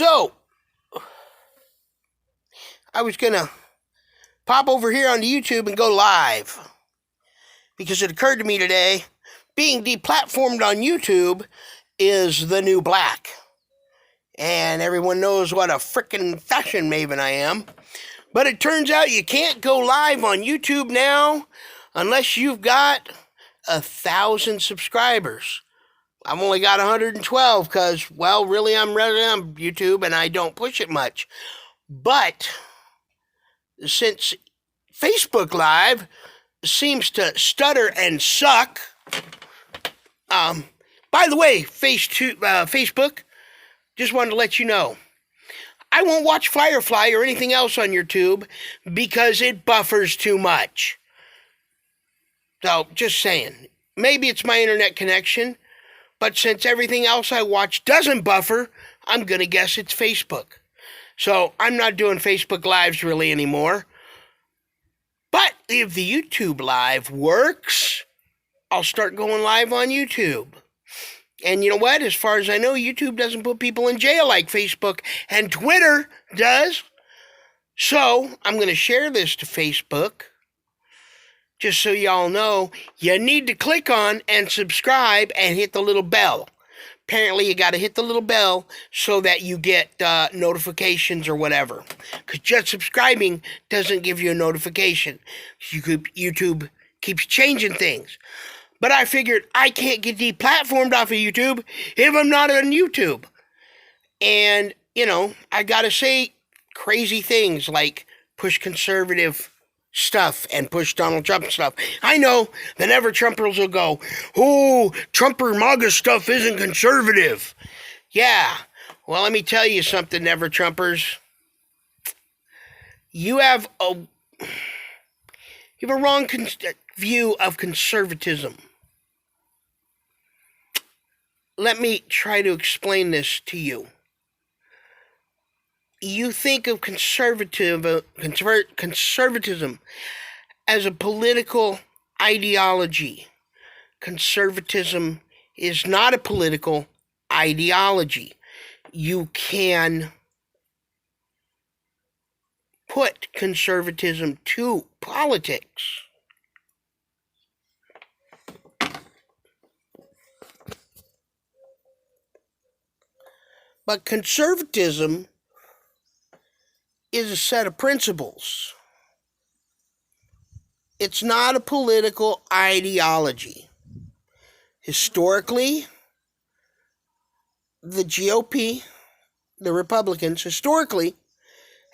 So, I was going to pop over here onto YouTube and go live because it occurred to me today, being deplatformed on YouTube is the new black. And everyone knows what a frickin' fashion maven I am. But it turns out you can't go live on YouTube now unless you've got 1,000 subscribers. I've only got 112 because, well, really I'm on YouTube and I don't push it much. But since Facebook Live seems to stutter and suck, by the way, Facebook, just wanted to let you know, I won't watch Firefly or anything else on YouTube because it buffers too much. So, just saying. Maybe it's my internet connection, but since everything else I watch doesn't buffer, I'm going to guess it's Facebook. So, I'm not doing Facebook Lives really anymore. But if the YouTube Live works, I'll start going live on YouTube. And you know what? As far as I know, YouTube doesn't put people in jail like Facebook and Twitter does. So, I'm going to share this to Facebook. Just so y'all know, you need to click on and subscribe and hit the little bell. Apparently, you got to hit the little bell so that you get notifications or whatever. Because just subscribing doesn't give you a notification. YouTube keeps changing things. But I figured I can't get deplatformed off of YouTube if I'm not on YouTube. And, you know, I gotta say crazy things like push conservative stuff and push Donald Trump stuff. I know the never-Trumpers will go, oh, Trumper MAGA stuff isn't conservative. Yeah, well, let me tell you something, never-Trumpers. You have a wrong view of conservatism. Let me try to explain this to you. You think of conservatism as a political ideology. Conservatism is not a political ideology. You can put conservatism to politics. But conservatism is a set of principles. It's not a political ideology. Historically, the GOP, the Republicans, historically,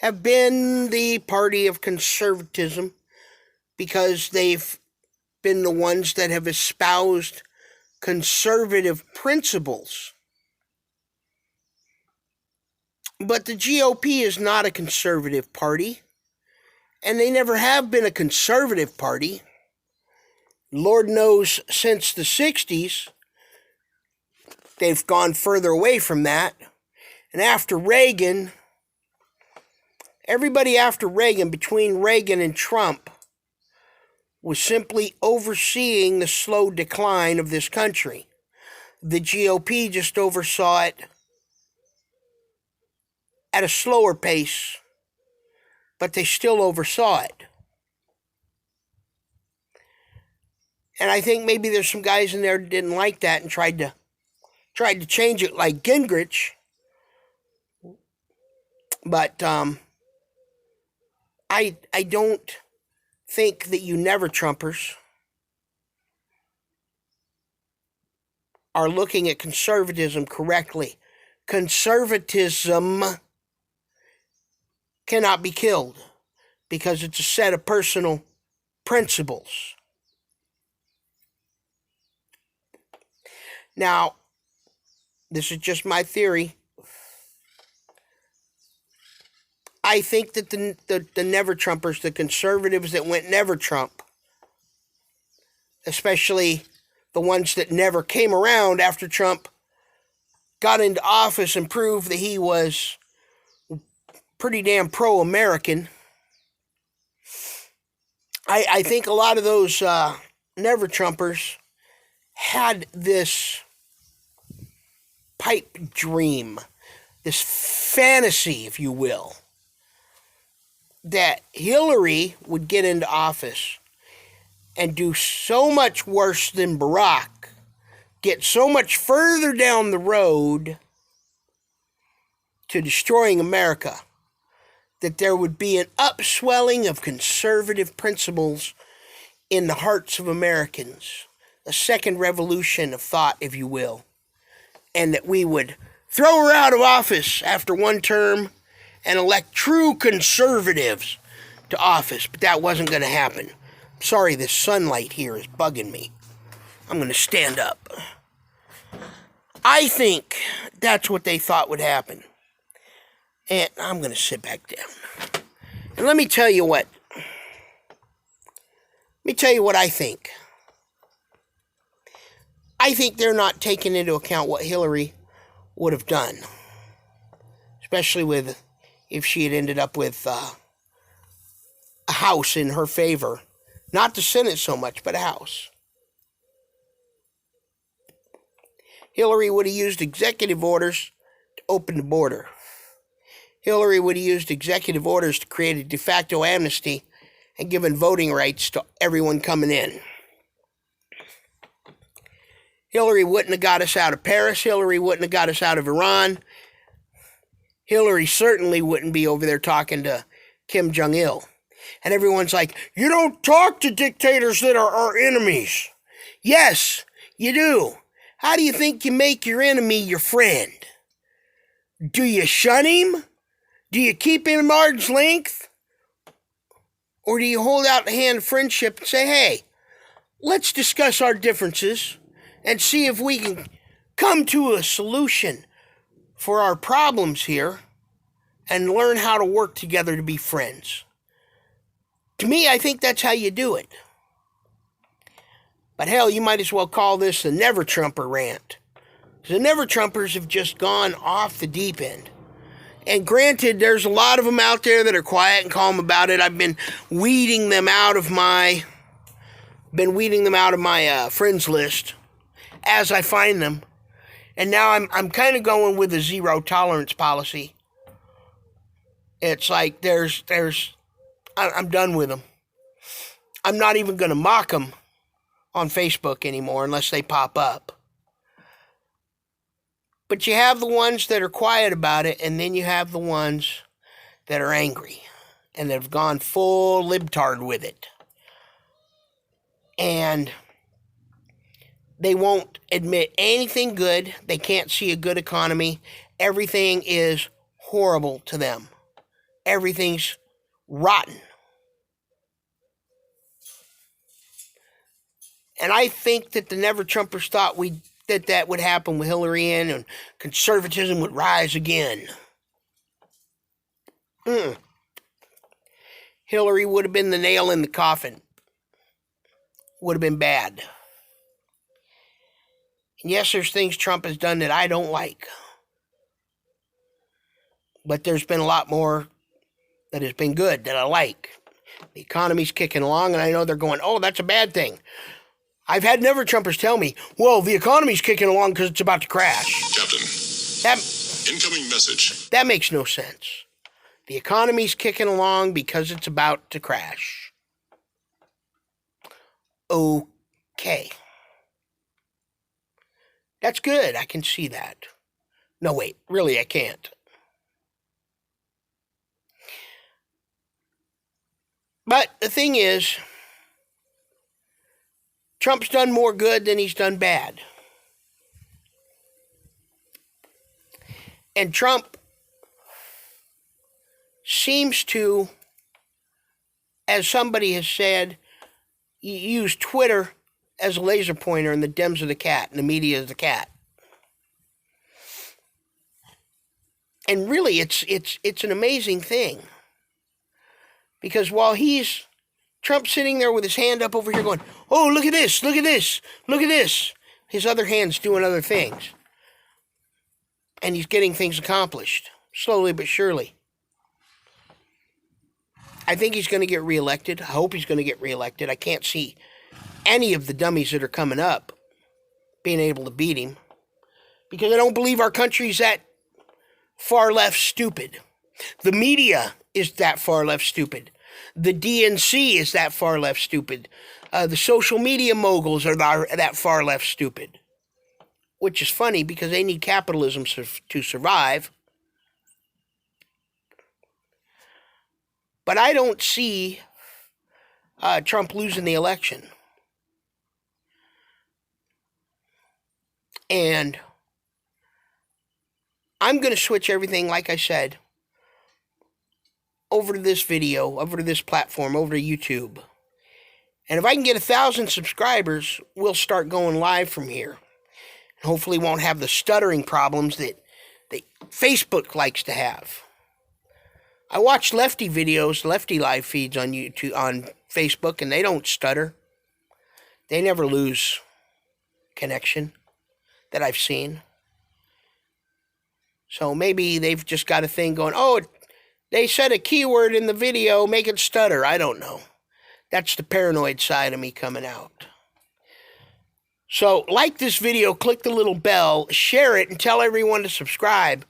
have been the party of conservatism because they've been the ones that have espoused conservative principles. But the GOP is not a conservative party, and they never have been a conservative party. Lord knows since the 60s, they've gone further away from that. And after Reagan, everybody after Reagan, between Reagan and Trump, was simply overseeing the slow decline of this country. The GOP just oversaw it at a slower pace, but they still oversaw it. And I think maybe there's some guys in there that didn't like that and tried to change it, like Gingrich. But I don't think that you never-Trumpers are looking at conservatism correctly. Conservatism cannot be killed because it's a set of personal principles. Now, this is just my theory. I think that the never-Trumpers, the conservatives that went never-Trump, especially the ones that never came around after Trump got into office and proved that he was pretty damn pro-American. I think a lot of those never-Trumpers had this pipe dream this fantasy, if you will, that Hillary would get into office and do so much worse than Barack, get so much further down the road to destroying America, that there would be an upswelling of conservative principles in the hearts of Americans, a second revolution of thought, if you will, and that we would throw her out of office after one term and elect true conservatives to office. But that wasn't going to happen. Sorry, this sunlight here is bugging me. I'm going to stand up. I think that's what they thought would happen. And I'm going to sit back down. And let me tell you what I think. I think they're not taking into account what Hillary would have done. Especially with if she had ended up with a House in her favor. Not the Senate so much, but a House. Hillary would have used executive orders to open the border. Hillary would have used executive orders to create a de facto amnesty and given voting rights to everyone coming in. Hillary wouldn't have got us out of Paris. Hillary wouldn't have got us out of Iran. Hillary certainly wouldn't be over there talking to Kim Jong-il. And everyone's like, you don't talk to dictators that are our enemies. Yes, you do. How do you think you make your enemy your friend? Do you shun him? Do you keep him at arm's length? Or do you hold out the hand of friendship and say, hey, let's discuss our differences and see if we can come to a solution for our problems here and learn how to work together to be friends? To me, I think that's how you do it. But hell, you might as well call this the Never Trumper rant. The Never Trumpers have just gone off the deep end. And granted, there's a lot of them out there that are quiet and calm about it. I've been weeding them out of my friends list as I find them. And now I'm kind of going with a zero tolerance policy. It's like I'm done with them. I'm not even going to mock them on Facebook anymore unless they pop up. But you have the ones that are quiet about it, and then you have the ones that are angry and have gone full libtard with it. And they won't admit anything good. They can't see a good economy. Everything is horrible to them. Everything's rotten. And I think that the Never Trumpers thought that would happen with Hillary in and conservatism would rise again. Hillary would have been the nail in the coffin. Would have been bad. And yes, there's things Trump has done that I don't like. But there's been a lot more that has been good that I like. The economy's kicking along, and I know they're going, oh, that's a bad thing. I've had Never Trumpers tell me, well, the economy's kicking along because it's about to crash. Captain, incoming message. That makes no sense. The economy's kicking along because it's about to crash. Okay. That's good. I can see that. No, wait. Really, I can't. But the thing is, Trump's done more good than he's done bad. And Trump seems to, as somebody has said, use Twitter as a laser pointer and the Dems are the cat and the media is the cat. And really, it's an amazing thing. Because while Trump's sitting there with his hand up over here going, oh, look at this, look at this, look at this. His other hand's doing other things. And he's getting things accomplished, slowly but surely. I think he's going to get reelected. I hope he's going to get reelected. I can't see any of the dummies that are coming up being able to beat him. Because I don't believe our country's that far left stupid. The media is that far left stupid. The DNC is that far left stupid. The social media moguls are that far left stupid. Which is funny because they need capitalism to survive. But I don't see Trump losing the election. And I'm going to switch everything, like I said, over to this video, over to this platform, over to YouTube. And if I can get 1,000 subscribers, we'll start going live from here. And hopefully won't have the stuttering problems that Facebook likes to have. I watch lefty videos, lefty live feeds on YouTube, on Facebook, and they don't stutter. They never lose connection that I've seen. So maybe they've just got a thing going, oh, they said a keyword in the video, make it stutter. I don't know. That's the paranoid side of me coming out. So like this video, click the little bell, share it, and tell everyone to subscribe.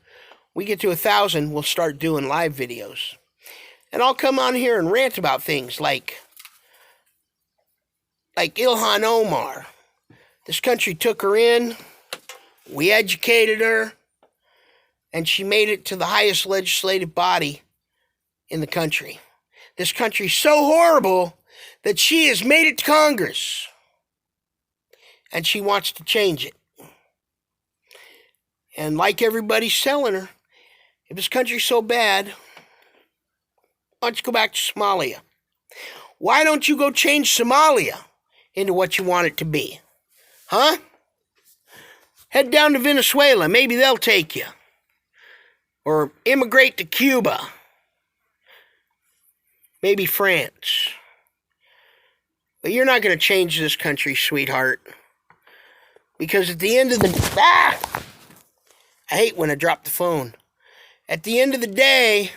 We get to 1,000, we'll start doing live videos. And I'll come on here and rant about things like Ilhan Omar. This country took her in, we educated her, and she made it to the highest legislative body in the country. This country's so horrible that she has made it to Congress. And she wants to change it. And like everybody's telling her, if this country's so bad, why don't you go back to Somalia? Why don't you go change Somalia into what you want it to be? Huh? Head down to Venezuela. Maybe they'll take you. Or immigrate to Cuba. Maybe France. But you're not going to change this country, sweetheart. Because at the end of the... I hate when I drop the phone. At the end of the day,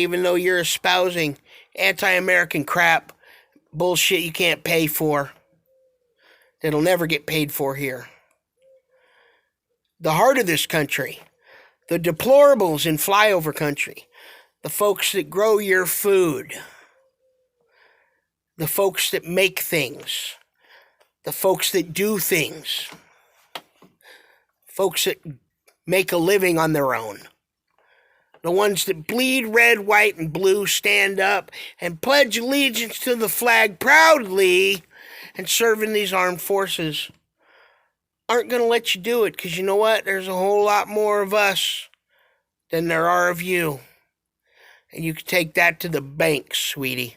even though you're espousing anti-American crap, bullshit you can't pay for, that'll never get paid for here. The heart of this country, the deplorables in flyover country, the folks that grow your food, the folks that make things, the folks that do things, folks that make a living on their own. The ones that bleed red, white, and blue, stand up and pledge allegiance to the flag proudly and serve in these armed forces aren't going to let you do it because you know what? There's a whole lot more of us than there are of you. And you can take that to the bank, sweetie.